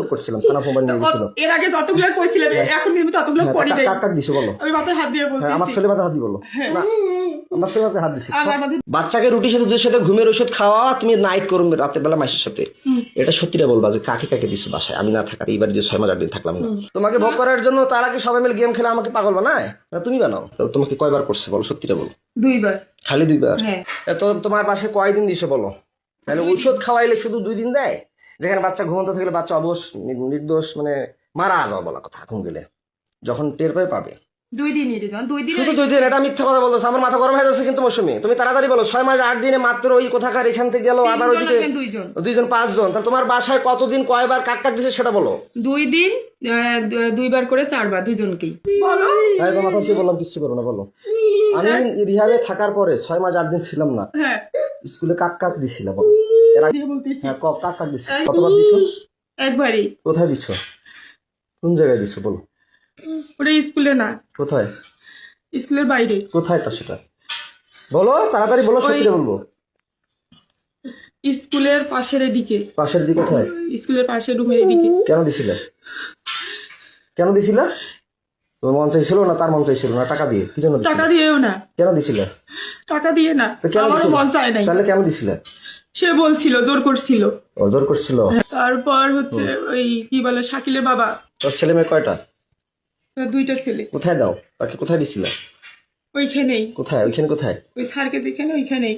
তো করছিলাম, থানা ফোন নিয়ে গেছিল। এর আগে যতগুলো কইছিলাম এখন কিন্তু ততগুলো করি নাই। কাক কাক দিছো বলো? আমি মাথায় হাত দিয়ে বলতেছি। আমার ছেলে মাথায় হাত দি বলো। না আমার ছেলে মাথায় হাত দিছি। বাচ্চাকে রুটির সাথে দুধের সাথে ঘুমের ওষুধ খাওয়া, তুমি নাইট করবে রাতের বেলা মাসের সাথে, এটা সত্যিটা বলবা যে কাকে কাকে দিছো বাসায় আমি না থাকাতে, এইবার যে 6 মাস 8 দিন থাকলাম না। তোমাকে ভোগ করার জন্য তারা কি সবাই মিলে গেম খেলে আমাকে পাগল বানায়? না তুমি বানাও। তোমাকে কয়বার করছে বলো, সত্যিটা বলো। 2 বার। খালি 2 বার? তো তোমার বাসায় কয়দিন দিছো বলো? তাহলে ঔষধ খাওয়াইলে শুধু 2 দিন দেয়, যেখানে বাচ্চা ঘুমন্ত থাকলে বাচ্চা অবশ নির্দোষ মানে মারা যাওয়া বলা কথা, ঘুম গেলে যখন টের পাবে 2 দিনই রে জান, 2 দিন শুধু 2 দিন। এটা মিথ্যা কথা বলতেছ, আমার মাথা গরম হয়ে যাচ্ছে কিন্তু মৌসুমী। তুমি তাড়াতাড়ি বলো 6 মাস 8 দিনে মাত্র ওই কোথাকার এখান থেকে গেল, আবার ওইদিকে 2 জন 5 জন। তাহলে তোমার বাসায় কতদিন কয়বার কাক কাক দিছে সেটা বলো। 2 দিন 2 বার করে 4 বার দুজনকেই বলো। তাই তো মাথা ছুঁয়ে বললাম কিছু করো না বলো। আমি রিহাবে থাকার পরে 6 মাস 8 দিন ছিলাম না, স্কুলে কাক কাক দিছিল বলো। হ্যাঁ কাক কাক দিছিল। কতবার দিছো? একবারই। কোথায় দিছো? কোন জায়গায় দিছো বলো? ওটা স্কুলে না। কোথায়? স্কুলের বাইরে। কোথায় তা সেটা বলো, তাড়াতাড়ি বলো, সত্যি বলবো। স্কুলের পাশের এদিকে। পাশের দিকে কোথায়? স্কুলের পাশের রুমের এদিকে। কেন দিছিলে? কেন দিছিলা? তোমার মন চাইছিল না তার মন চাইছিল না? টাকা দিয়ে? কি জন্য? টাকা দিয়েও না। কেন দিছিলে? টাকা দিয়ে না, আমার মন চায় নাই। তাহলে কেন দিছিলে? সে বলছিল, জোর করছিল। ও জোর করছিল। তারপর হচ্ছে ওই কি বলে শাকিলের বাবা। তোর ছেলে মেয়ে কয়টা? 2টা ছেলে। কোথায় দাও তাকে? কোথায় দিছিলে? ওইখানেই। কোথায়? ওইখানে কোথায়? ওই স্যারকে যেখানে ওইখানেই।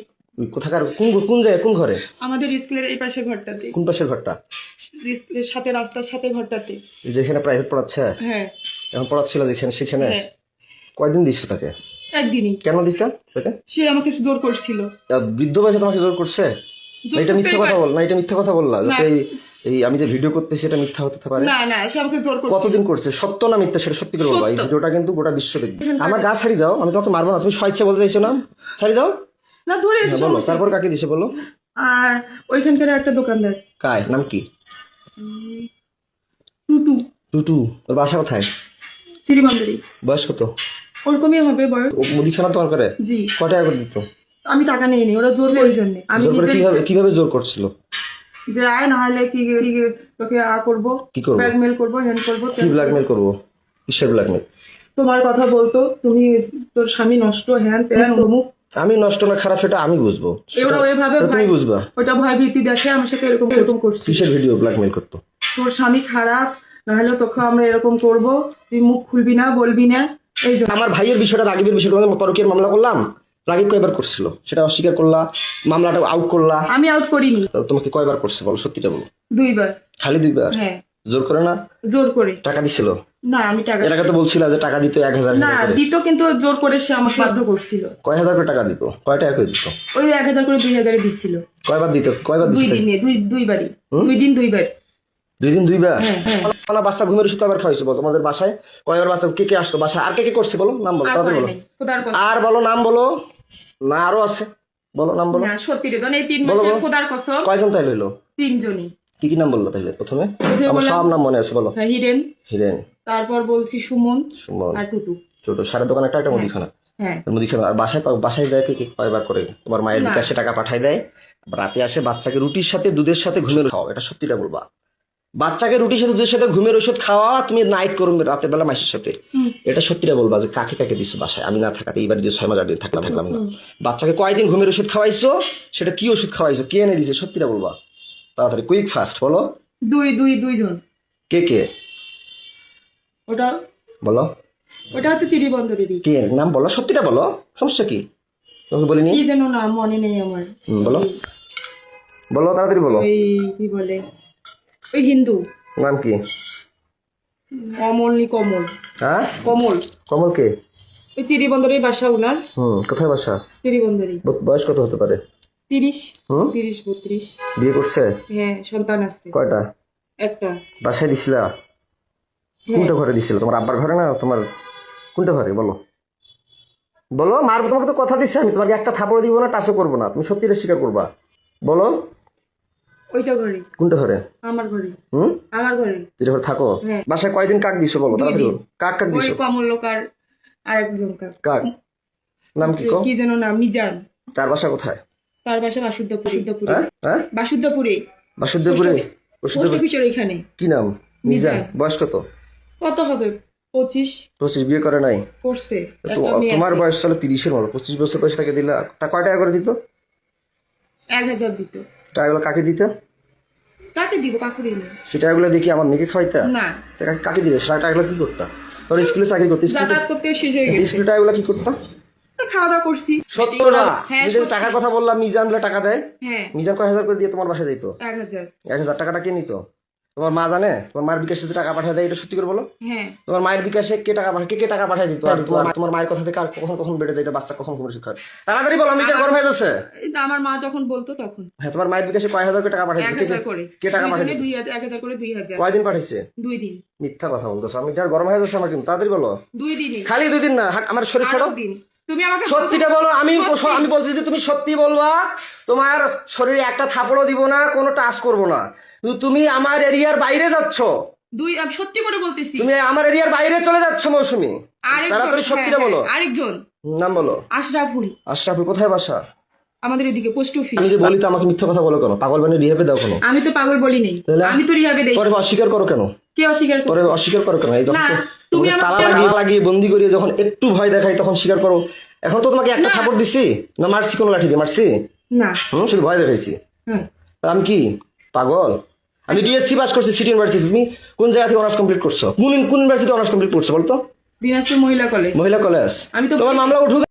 কোথাকার? কোন জায়গায়? কোন ঘরে? আমাদের স্কুলের এই পাশে ঘরটাতে। কোন পাশের ঘরটা? স্কুলের সাথে, রাস্তার সাথে ঘরটাতে। যেখানে প্রাইভেট পড়াচ্ছে? হ্যাঁ। এখন পড়াচ্ছিল যেখানে, সেখানে? কয়দিন দিচ্ছ তাকে? একদিনই। কেন দিস তাকে? সে আমাকে জোর করছিল। বৃদ্ধ বয়সে তোমাকে জোর করছে? এটা মিথ্যা কথা বল না, এটা মিথ্যা কথা বললা যাতে এই আমি যে ভিডিও করতেছি এটা মিথ্যা হতে পারে। না না, সে আমাকে জোর করছে। কতদিন করছে? সত্য না মিথ্যা সেটা সত্যি করে বলবা। এই ভিডিওটা কিন্তু গোটা বিশ্ব দেখবে। আমার গা ছাড়ি দাও, আমি তোমাকে মারবো না। তুমি স্বেচ্ছা বলতে চাইছো না, ছাড়ি দাও না। ধরে এসে বলো। তারপর কাকে দিছে বলো? আর ওইখানকার একটা দোকানদার। কায় নাম কি? টুটু। টুটু। ওর বাসা কোথায়? শ্রীমন্দিরে। বয়স কত? ওরকমই হবে বয়স। মুদিখানা তোমার করে? জি। কয় টাকা করে দিত? আমি টাকা নিয়ে নি, ওরা জোর করে জন্য। আমি কিভাবে জোর করছিল? যে আয় না হলে কি তোকে করবো, ব্ল্যাকমেল করবো, হ্যান্ড করবো। কি ব্ল্যাকমেল করবো? কিসের ব্ল্যাকমেল? তোমার কথা বলতো, তুমি তোর স্বামী নষ্ট, হ্যান ত্যান অমুক। আমি নষ্ট না খারাপ সেটা আমি বুঝবো, ওইভাবে তুমি বুঝবা। ওটা ভয় ভীতি দেখে আমার সাথে এরকম করছে। কিসের ভিডিও ব্ল্যাকমেল করতো? তোর স্বামী খারাপ, নাহলে তোকে আমরা এরকম করবো, তুই মুখ খুলবি না, বলবি না। এই জন্য আমার ভাইয়ের বিষয়টা, রাগিবের বিষয়টা পরকীয়ার মামলা করলাম। রাগিব কয়বার করছিল সেটা অস্বীকার করলা, মামলাটা আউট করলা। আমি আউট করিনি। তোমাকে কয়বার করছে বলো, সত্যিটা বলো। 2 বার। খালি 2 বার? হ্যাঁ। জোর করে না? জোর করে। টাকা দিছিল? না আমি টাকা, এর আগে তো বলছিল যে টাকা দিত 1000 না দিত, কিন্তু জোর করে সে আমাকে বাধ্য করছিল। কয় হাজার করে টাকা দিত? কয় টাকা করে দিত? ওই 1000 করে 2000 দিছিল। কয়বার দিত? কয়বার দিছিল? 2 দিনে 2 বারই। 2 দিন 2 বার। 2 দিন 2 বার? হ্যাঁ। বাচ্চা ঘুমের ওষুধ কয়বার খাওয়াইছো বলো? তোমাদের বাসায় কয়বার বাচ্চা কে কে আসতো বাসায়? আর কে কে করছে বলো? নাম বলো, তাড়াতাড়ি বলো। আর বলো, নাম বলো। না আরো আছে, বলো নাম বলো। না সত্যি রে, এই 3 মাসে খোদার কসম। কয়জন তাই লইলো? 3 জনই। কি কি নাম বললো তাইলে প্রথমে? আমার সব নাম মনে আছে, বলো। হিরেন। হিরেন। তারপর বলছি সুমন। সুমন আর টুটু। ছোট সারের দোকানে একটা মুদিখানা। হ্যাঁ। মুদিখানা। আর বাসায় যায় কি কয়বার করে? তোমার মায়ের বিকাশে টাকা পাঠায় দেয়, রাতে আসে বাচ্চাকে রুটির সাথে দুধের সাথে ঘুমের খাওয়া, এটা সত্যিটা বলবা। বাচ্চাকে রুটির সাথে দুধের সাথে ঘুমের ওষুধ খাওয়া, তুমি নাইট করবে রাতের বেলা মাসের সাথে, এটা সত্যিটা বলবা যে কাকে কাকে দিছো বাসায় আমি না থাকাতে, এইবার যে 6 মাস 8 দিন থাকলাম না। বাচ্চাকে কয়দিন ঘুমের ওষুধ খাওয়াইছো, সেটা কি ওষুধ খাওয়াইছো, কে এনে দিছে, সত্যিটা বলবা তাড়াতাড়ি, কুইক ফাস্ট বলো। 2 জন। কে কে? ওটা বলো। ওটা হচ্ছে চিড়িবন্দরেরই। কে নাম বলো, সত্যিটা বলো, সমস্যা কি? তোমাকে বলিনি কি যেন নাম মনে নেই আমার। বলো বলো তাড়াতাড়ি বলো। ওই কি বলে, ওই হিন্দু নাম কি? কমল। হ্যাঁ কমল। কমল কে? ওই চিড়িবন্দরের বাসা উনার। কোথায় বাসা? চিড়িবন্দরই। বয়স কত হতে পারে? 30 32। বিয়ে করছে? হ্যাঁ, সন্তান আছে। কয়টা? একটা। বাসায় দিছিলা? কোনটা ঘরে দিছিল? তোমার আব্বার ঘরে না তোমার কোনটা ঘরে বলো? বলো, মারবো তোমাকে তো কথা দিচ্ছি আমি, তোমাকে একটা থাপড় দিব না, টাচও করবো না, তুমি সত্যিটা স্বীকার করবা, বলো। ওইটা ঘরে। কোনটা ঘরে? আমার ঘরে। আমার ঘরে। যেটা ঘরে থাকো? বাসায় কয়দিন কাক দিছো বলো তাড়াতাড়ি। কাক দিছো? ওই কমল লোক আর আরেকজন কাক নাম কি? কি যেন নাম, মিজান। তার বাসা কোথায়? তার বাসা বাসুদেবপুরে। হ্যাঁ বাসুদেবপুরে। বাসুদেবপুরে? রশিদ পোস্ট অফিসের এখানে। কি নাম? মিজান। বয়স কত? কত হবে? 25। 25। বিয়ে করে নাই? করছে। তো একটা মেয়ে তোমার আছে। বয়স চলে 30-এর মতো। 25 বছর বয়স টাকা দিলা, কয় টাকা করে দিত? 1000 দিত। টাকাগুলো কাকে দিত? কাকে দিব? কাকু দিন সে টাকাগুলো দেখি আমার মেয়েকে খাওয়াইতা? না, তা কাকে দিত? সেটা টাকাগুলো কি করতা? ওর স্কুলে চাকরি করতে, যাতায়াত করতে শেষ হয়ে গেছে। স্কুলে টাকাগুলো কি করতা? খাওয়া দাওয়া করছি। সত্য না? হ্যাঁ, তুমি যে সত্যি। টাকার কথা বললাম, মিজান বলে টাকা দেয়। হ্যাঁ, মিজান কয় হাজার করে দিয়ে তোমার বাসায় যাইতো? 1000। 1000 টাকাটা কে নিত? তোমার মা জানে? তোমার মায়ের বিকাশে যে টাকা পাঠিয়ে দেয়, এটা সত্যি করে বলো। হ্যাঁ, তোমার মায়ের বিকাশে কে টাকা পাঠায়? কে টাকা পাঠিয়ে দিত? আর তোমার মায়ের কথা থেকে আর কখন কখন বেড়ে যাইতো, বাচ্চা কখন ঘুমের ওষুধ খায়? তাড়াতাড়ি বলো, মিটার গরম হয়ে যাচ্ছে। এই তো আমার মা যখন বলতো তখন হ্যাঁ, তোমার মায়ের বিকাশে কয় হাজার করে টাকা পাঠিয়ে দিত? 1000 করে। কে টাকা পাঠিয়ে দিত? 2000, 1000 করে 2000। কয়দিন পাঠাইছে? 2 দিন। মিথ্যা কথা বলতেছো। মিটার গরম হয়ে যাচ্ছে আমার, কিন্তু তাড়াতাড়ি বলো। 2 দিনই। খালি 2 দিন না, আমার শরীর ছাড়ো। 8 দিন। তুমি আমাকে সত্যিটা বলো। আমি সত্যি। আমি বলছি যে তুমি সত্যি বলবা। তোমার শরীরে একটা থাপড়ও দিব না, কোনো টাচ করবো না। কিন্তু তুমি আমার এরিয়ার বাইরে যাচ্ছ। আমি সত্যি করে বলতেছি। তুমি আমার এরিয়ার বাইরে চলে যাচ্ছ মৌসুমী। তাড়াতাড়ি সত্যিটা বলো। আরেকজন নাম বলো। আশরাফুল। আশরাফুল। কোথায় বাসা? আমাদের এদিকে পোস্ট অফিস। আমি যে বলি তো আমাকে মিথ্যা কথা বলো কেন? পাগল বানিয়ে রিহাবে দাও কেন? আমি তো পাগল বলি নেই। তাহলে? আমি তো রিহাবে দেই। পরে অস্বীকার করো কেন? কে অস্বীকার করে? পরে অস্বীকার করো কেন? এই যখন না, তো- তুমি তোমাকে আমাকে তালা লাগিয়ে বন্দি করিয়ে যখন একটু ভয় দেখাই তখন স্বীকার করো। এখন তো তোমাকে একটা না। থাপড় দিছি না, মারছি কোনো লাঠি দিয়ে মারছি? না। শুধু ভয় দেখাইছি। হ্যাঁ। তা আমি কি পাগল? আমি ডিএসসি পাস করছি সিটি ইউনিভার্সিটি। তুমি কোন জায়গা থেকে অনার্স কমপ্লিট করছো? কোন ইউনিভার্সিটি অনার্স কমপ্লিট করছো বলতো? দিনাজপুর মহিলা কলেজ। মহিলা কলেজ। আমি তো তোমার মামলা উঠুক।